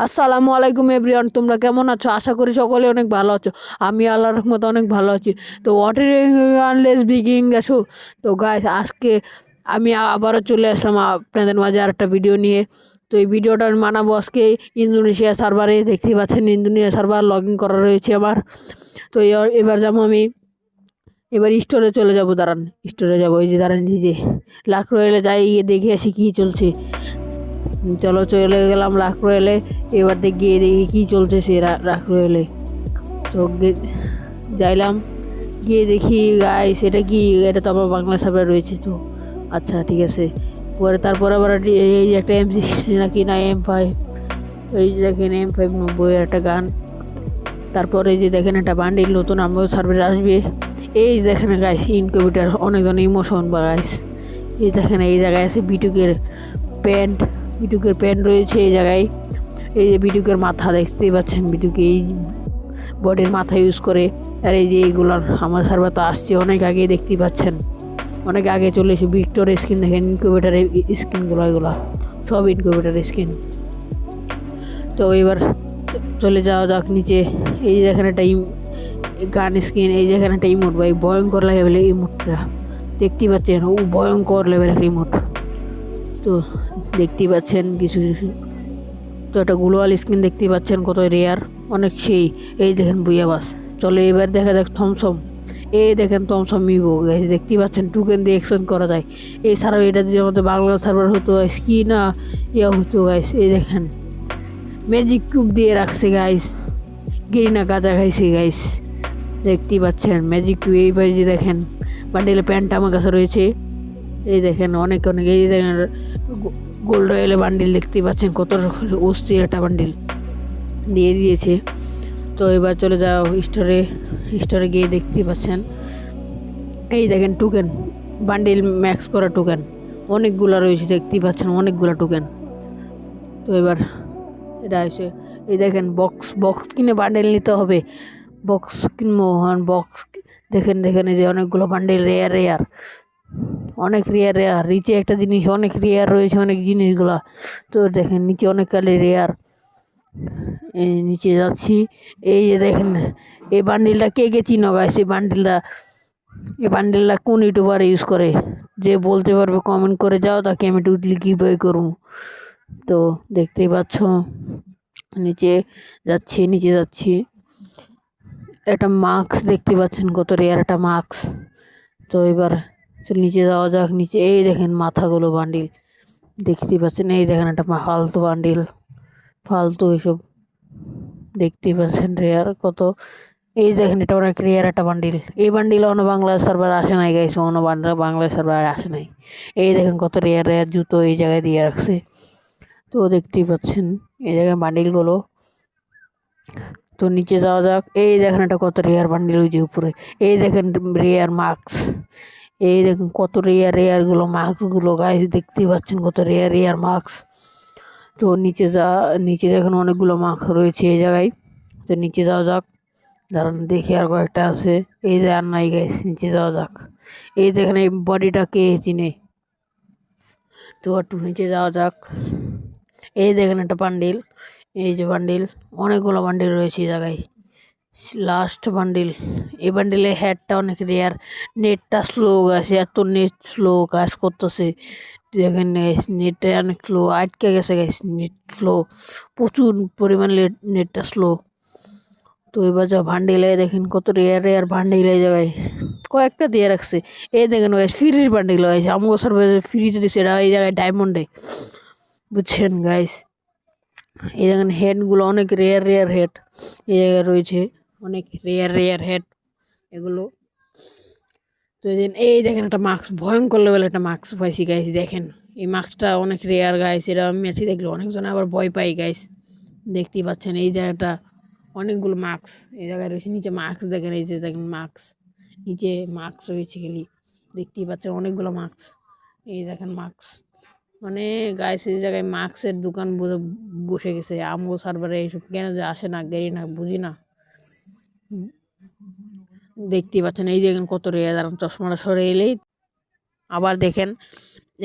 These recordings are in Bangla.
আসসালামু আলাইকুম এভরিওয়ান, তোমরা কেমন আছো? আশা করি সকলে অনেক ভালো আছো। আমি আল্লাহর রহমতে অনেক ভালো আছি। তো what is everyone, let's begin the show. তো গাইস, আজকে আমি আবারও চলে আসলাম আপনাদের মাঝে আরেকটা ভিডিও নিয়ে। তো এই ভিডিওটা আমি বানাবো আজকে ইন্দোনেশিয়া সার্ভারে। দেখতেই পাচ্ছেন ইন্দোনেশিয়া সার্ভার লগ ইন করা রয়েছে আমার। তো এবার যাবো আমি, এবার স্টোরে চলে যাব। দাঁড়ান, স্টোরে যাবো। এই যে দাঁড়ান, নিজে লাখ রয়েলে যাই, গিয়ে দেখে আসি কী চলছে। চলো, চলে গেলাম লাখ রয়েলে। এবার গিয়ে দেখি কী চলছে সে লাখ রয়েলে। তো যাইলাম, গিয়ে দেখি গাইস, এটা কি, এটা তো আমার বাংলা সার্ভার রয়েছে। তো আচ্ছা, ঠিক আছে। তারপরে আবার এই যে একটা M16 নাকি না M5, এই যে দেখেন M590 একটা গান। তারপরে এই যে দেখেন একটা বান্ডিল নতুন আমার সার্ভারে আসবে। এই দেখেন গাইস, ইনকিউবেটার, অনেক ধরনের ইমোশন বা গাইস। এই দেখেন এই জায়গায় আছে বিটুকের প্যান্ট। বিটুকের প্যান্ট রয়েছে এই জায়গায়। এই যে বিটুকের মাথা দেখতেই পাচ্ছেন, বিটুকে এই বডির মাথা ইউজ করে। আর এই যে এইগুলোর আমার সার্ভার তো আসছে অনেক আগে, দেখতেই পাচ্ছেন অনেক আগে চলে এসে। ভিক্টর স্কিন দেখেন, ইনকিউবেটারের স্কিনগুলো, এগুলো সব ইনকিউবেটারের স্কিন। তো এবার চলে যাওয়া যাক নিচে। এই যে দেখেন একটা গান স্কিন, এই যে এখানে একটা ইমোট, ভাই ভয়ঙ্কর লাগে বলে ইমোটটা দেখতেই পাচ্ছেন। ও ভয়ঙ্কর লেভেল একটা ইমোট। তো দেখতেই পাচ্ছেন কিছু কিছু। তো একটা গ্লোয়াল স্ক্রিন দেখতেই পাচ্ছেন, কত রেয়ার, অনেক সেই। এই দেখেন বুইয়া বাস। চলো এবার দেখা যাক থমসম। এই দেখেন থমসম মিবো গাইস, দেখতেই পাচ্ছেন টোকেন দিয়ে এক্সচেঞ্জ করা যায়। এছাড়াও এটা যদি আমাদের বাংলা সার্ভার হতো, কি না ইয়া হতো গাইস। এই দেখেন ম্যাজিক কিউব দিয়ে রাখছে গাইস, গিরিনা গাঁজা খাইছে গাইস, দেখতেই পাচ্ছেন ম্যাজিক কিউব। এইবার যে দেখেন বান্ডেলে প্যান্টটা আমার কাছে রয়েছে। এই দেখেন অনেক অনেক, এই দেখেন গোল্ড রয়েলে বান্ডিল দেখতেই পাচ্ছেন, কত অস্থির একটা বান্ডিল দিয়ে দিয়েছে। তো এবার চলে যাও স্টোরে। স্টোরে গিয়ে দেখতেই পাচ্ছেন এই দেখেন টোকেন, বান্ডিল ম্যাক্স করা টোকেন অনেকগুলো রয়েছে, দেখতেই পাচ্ছেন অনেকগুলো টোকেন। তো এবার এটা এসে এই দেখেন বক্স, বক্স কিনে বান্ডেল নিতে হবে। বক্স কিনবো, বক্স দেখেন দেখেন, এই যে অনেকগুলো বান্ডেল, রেয়ার রেয়ার, অনেক রেয়ার রেয়ার। নিচে একটা জিনিস অনেক রেয়ার রয়েছে, অনেক জিনিসগুলা। তো দেখেন নিচে অনেক কালে রেয়ার। এই নিচে যাচ্ছি। এই যে দেখেন এই বান্ডিলটা কে কে চিনো গাইস? এই বান্ডিলটা কোন ইউটিউবার ইউজ করে, যে বলতে পারবে কমেন্ট করে যাও, তাকে আমি টুইটলি গিভওয়ে করবো। তো দেখতেই পাচ্ছ নিচে যাচ্ছি, নিচে যাচ্ছি। একটা মাস্ক দেখতে পাচ্ছেন, কত রেয়ার একটা মাস্ক। তো এবার নিচে যাওয়া যাক। নিচে এই দেখেন মাথাগুলো বান্ডিল দেখতেই পাচ্ছেন। এই দেখেন একটা ফালতু বান্ডিল, ফালতু এসব দেখতেই পাচ্ছেন রেয়ার কত। এই দেখেন এটা অনেক রেয়ার একটা বান্ডিল। এই বান্ডিল অন্য বাংলা সার্ভার আসে নাই গাইছে, অন্য বাংলা সার্ভার আসে নাই। এই দেখেন কত রেয়ার রেয়ার জুতো এই জায়গায় দিয়ে রাখছে। তো দেখতেই পাচ্ছেন এই জায়গায় বান্ডিলগুলো। তো নিচে যাওয়া যাক। এই দেখেন এটা কত রেয়ার বান্ডিল, ওই যে উপরে। এই দেখেন রেয়ার মাস্ক, এই দেখুন কত রেয়ার রেয়ারগুলো মাস্কগুলো গাইস, দেখতেই পাচ্ছেন কত রেয়ার রেয়ার মাস্ক। তো নিচে দেখেন অনেকগুলো মাস্ক রয়েছে এই জায়গায়। তো নিচে যাওয়া যাক, দাঁড়ান দেখি আর কয়েকটা আছে। এই যে আর নাই গাইস, নিচে যাওয়া যাক। এই দেখেন এই বডিটা কে চিনে। তো একটু নিচে যাওয়া যাক। এই দেখেন একটা বান্ডিল, এই যে বান্ডিল, অনেকগুলো বান্ডিল রয়েছে এই জায়গায়। লাস্ট বান্ডিল, এই বান্ডিলের হেডটা অনেক রেয়ার। নেটটা স্লো গেছে, এত নেট স্লো কাজ করতেছে। দেখেন নেটটা অনেক স্লো, আটকে গেছে গাইস, নেট স্লো, প্রচুর পরিমাণে নেটটা স্লো। তো এবার যা বান্ডিলে দেখেন কত রেয়ার রেয়ার বান্ডিল এই জায়গায় কয়েকটা দিয়ে রাখছে। এই দেখেন গাইস ফ্রির বান্ডিল হয়েছে, আমগো সার্ভারে ফ্রিতে দিচ্ছে এটা, এই জায়গায় ডায়মন্ডে, বুঝছেন গাইস। এই দেখেন হেডগুলো অনেক রেয়ার রেয়ার হেড এই জায়গায় রয়েছে, অনেক রেয়ার রেয়ার হেড এগুলো। তো এই দেখেন একটা মাস্ক, ভয়ঙ্কর লেভেল একটা মাস্ক পাইছি গাইস। দেখেন এই মাস্কটা অনেক রেয়ার গাইস, এটা আমি ম্যাচে দেখলে অনেকজন আবার ভয় পাই গাইস। দেখতেই পাচ্ছেন এই জায়গাটা অনেকগুলো মাস্ক এই জায়গায় রয়েছে। নিচে মাস্ক দেখেন, এই যে দেখেন মাস্ক, নিচে মাস্ক রয়েছে খালি, দেখতেই পাচ্ছেন অনেকগুলো মাস্ক। এই দেখেন মাস্ক, মানে গাইস এই জায়গায় মাস্কের দোকান বসে গেছে। আমগো সার্ভারে এইসব কেন যে আসে না, গেরি না, বুঝি না। দেখতেই পাচ্ছেন এই যে কত রেয়ার, দাঁড়ান চশমাটা সরে এলেই আবার দেখেন।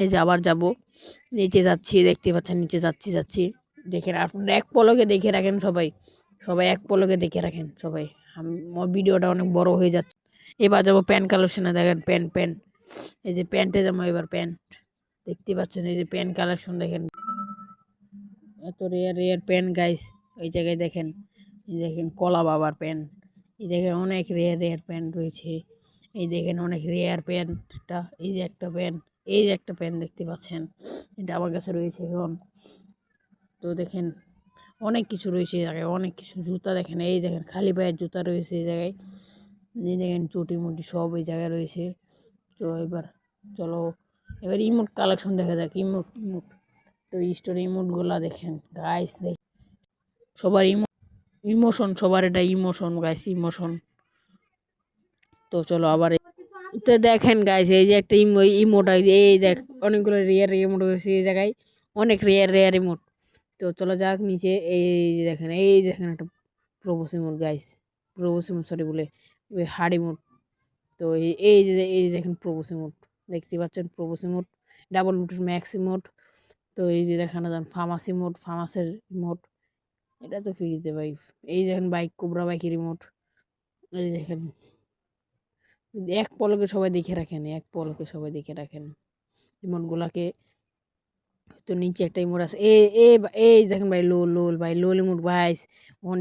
এই যে আবার যাব, নিচে যাচ্ছি, দেখতে পাচ্ছেন নিচে যাচ্ছি যাচ্ছি। দেখেন আপনারা এক পলকে দেখে রাখেন সবাই, সবাই এক পলকে দেখে রাখেন সবাই। আমার ভিডিওটা অনেক বড় হয়ে যাচ্ছে। এবার যাবো প্যান্ট কালেকশনে, দেখেন প্যান্ট এই যে প্যান্টে যাবো এবার। প্যান্ট দেখতে পাচ্ছেন, এই যে প্যান্ট কালেকশন দেখেন, এত রেয়ার প্যান্ট গাইস। ওই জায়গায় দেখেন, এই দেখেন কলা বাবার প্যান্ট, এই দেখেন অনেক রেয়ার প্যান্ট রয়েছে। এই দেখেন অনেক রেয়ার প্যান্টটা, এই যে একটা প্যান্ট, এই যে একটা প্যান্ট দেখতে পাচ্ছেন, এটা আমার কাছে রয়েছে এখন। তো দেখেন অনেক কিছু রয়েছে এই জায়গায়, অনেক কিছু। জুতা দেখেন, এই দেখেন খালি পায়ের জুতা রয়েছে এই জায়গায়, এই দেখেন চটি মুটি সব এই জায়গায় রয়েছে। তো এবার চলো এবার ইমোট কালেকশন দেখা যাক। ইমোট তো স্টোরি ইমোটগুলা দেখেন গাইস, সবার ইমোশন, সবার এটা ইমোশন গাইস, ইমোশন। তো চলো আবার তো দেখেন গাইস, এই যে একটা ইমোট, এই দেখ অনেকগুলো রেয়ার ইমোট রয়েছে এই জায়গায়, অনেক রেয়ার ইমোট। তো চলো যাক নিচে, এই দেখেন একটা প্রোবোস ইমোট গাইস, প্রোবোস ইমোট সরি বলে ওই হার্ড ইমোট। তো এই যে দেখেন প্রোবোস ইমোট, দেখতে পাচ্ছেন প্রোবোস ইমোট, ডাবল বুটের ম্যাক্স ইমোট। তো এই যে দেখানো যান ফার্মাসি মোড, ফার্মাসের ইমোট, এটা তো ফ্রিতে ভাই। এই দেখেন বাইক, কোবরা বাইকের রিমোট, এই দেখেন এক পলকে সবাই দেখে রাখেন, এক পলকে সবাই দেখে রাখেন রিমোটগুলাকে। তো নিচে একটা ইমোট আছে, এই দেখেন ভাই লোল ভাই, লোল ইমোট ভাই,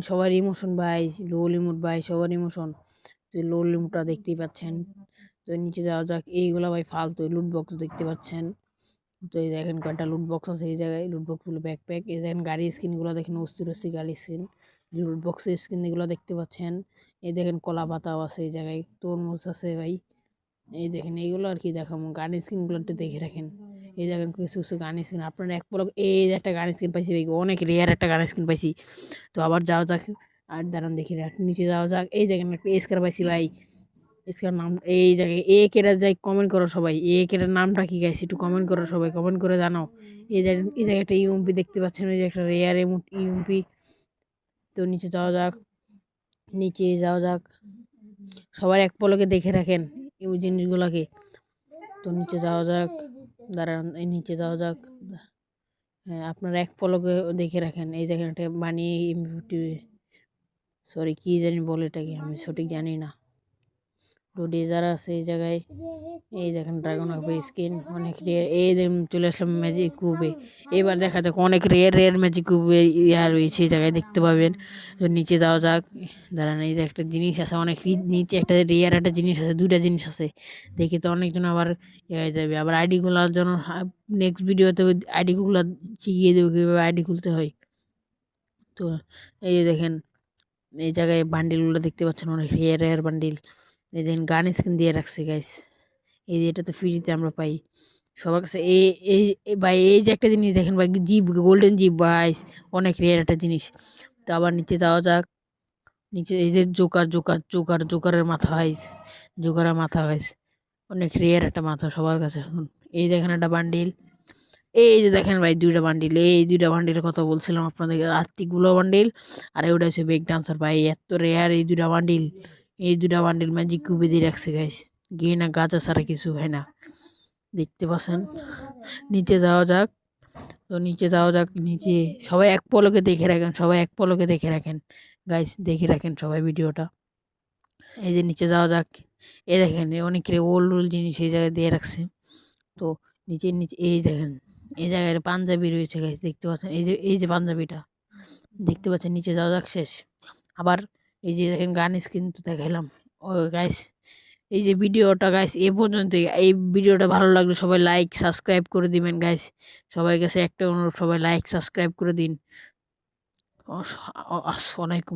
সবার ইমোশন ভাই, লোল ইমোট ভাই সবার ইমোশন। তো লোল ইমোটটা দেখতেই পাচ্ছেন। তো নিচে যাওয়া যাক, এইগুলা ভাই ফালতু লুট বক্স দেখতে পাচ্ছেন। তো এই দেখেন কয়েকটা লুট বক্স আছে এই জায়গায়, লুট বক্সগুলো ব্যাকপ্যাক। এই দেখেন গাড়ির স্ক্রিনগুলো দেখেন, অস্থির গাড়ির স্ক্রিন, লুট বক্সের স্ক্রিন এগুলো দেখতে পাচ্ছেন। এই দেখেন কলা পাতাও আছে এই জায়গায়, তরমুজ আছে ভাই। এই দেখেন এইগুলো আর কি দেখাবো, গানের স্ক্রিনগুলো একটু দেখে রাখেন। এই দেখেন কিছু গানের স্ক্রিন আপনারা এক পলক, এই যে একটা গানের স্ক্রিন পাইছি ভাই, অনেক রেয়ার একটা গানের স্ক্রিন পাইছি। তো আবার যাওয়া যাক, আর দাঁড়ান দেখি নিচে যাওয়া যাক। এই দেখেন একটা স্কার পাইছি ভাই, স্কার নাম এই জায়গায় এ কেটা যাই, কমেন্ট করো সবাই, এ কেটার নামটা কি গাইছে একটু কমেন্ট করো সবাই, কমেন্ট করে জানাও। এই জায়গায় একটা ইউএমপি দেখতে পাচ্ছেন, ওই যে একটা রেয়ার ইউএমপি। তো নিচে যাওয়া যাক, নিচে যাওয়া যাক, সবার এক পলকে দেখে রাখেন এই জিনিসগুলোকে। তো নিচে যাওয়া যাক, দাঁড়ান এই নিচে যাওয়া যাক। হ্যাঁ আপনারা এক পলকে দেখে রাখেন। এই দেখেন একটা বানিয়ে সরি কি জানি বলে এটাকে, আমি সঠিক জানি না। তো ডেজার আছে এই জায়গায়, এই দেখেন ড্রাগন অফ স্কিন অনেক রেয়ার। এই চলে আসলাম ম্যাজিক কুবে, এবার দেখা যাক অনেক রেয়ার ম্যাজিক কুবে ইয়া রয়েছে এই জায়গায় দেখতে পাবেন। তো নিচে যাওয়া যাক, দাঁড়ান এই যে একটা জিনিস আছে অনেক নিচে, একটা রেয়ার একটা জিনিস আছে, দুইটা জিনিস আছে, দেখি তো অনেকজন আবার ইয়ে হয়ে যাবে। আবার আইডিগুলোর জন্য নেক্সট ভিডিওতে আইডিগুলো শিখিয়ে দেবো কীভাবে আইডি খুলতে হয়। তো এই যে দেখেন এই জায়গায় বান্ডিলগুলো দেখতে পাচ্ছেন, অনেক রেয়ার বান্ডিল। এই দেখেন গান স্ক্রিন দিয়ে রাখছে গাইস, এই যে এটা তো ফ্রিতে আমরা পাই সবার কাছে। ভাই এই যে একটা জিনিস দেখেন ভাই, জিপ, গোল্ডেন জিপ ভাই, অনেক রেয়ার একটা জিনিস। তো আবার নিচে যাওয়া যাক, নিচে এই যে জোকারের মাথা হাইস, জোকারের মাথা হাইস, অনেক রেয়ার একটা মাথা সবার কাছে এখন। এই দেখেন একটা বান্ডিল, এই যে দেখেন ভাই দুইটা বান্ডিল, এই দুইটা বান্ডিলের কথা বলছিলাম আপনাদের, আত্মিকগুলো বান্ডিল আর ওটা হচ্ছে বেগ ডান্সার ভাই, এত রেয়ার এই দুইটা বান্ডিল। এই দুইটা বান্ডিল ম্যাজিক কিউবে দিয়ে রাখছে গাইস, গিয়ে না গাঁজা ছাড়া কিছু হয় না, দেখতে পাচ্ছেন। নিচে যাওয়া যাক, তো নিচে যাওয়া যাক, নিচে সবাই এক পলকে দেখে রাখেন, সবাই এক পলকে দেখে রাখেন গাইস, দেখে রাখেন সবাই ভিডিওটা। এই যে নিচে যাওয়া যাক, এই দেখেন অনেক ওল্ড জিনিস এই জায়গায় দিয়ে রাখছে। তো নিচে এই দেখেন এই জায়গায় পাঞ্জাবি রয়েছে গাইস, দেখতে পাচ্ছেন, এই যে পাঞ্জাবিটা দেখতে পাচ্ছেন। নিচে যাওয়া যাক, শেষ। আবার এই যে দেখেন গান স্ক্রিন তো দেখাইলাম। ও গাইস এই যে ভিডিওটা গাইস এ পর্যন্ত, এই ভিডিওটা ভালো লাগলে সবাই লাইক সাবস্ক্রাইব করে দিবেন গাইস, সবাই কাছে একটা অনুরোধ, সবাই লাইক সাবস্ক্রাইব করে দিন। আসসালামু আলাইকুম।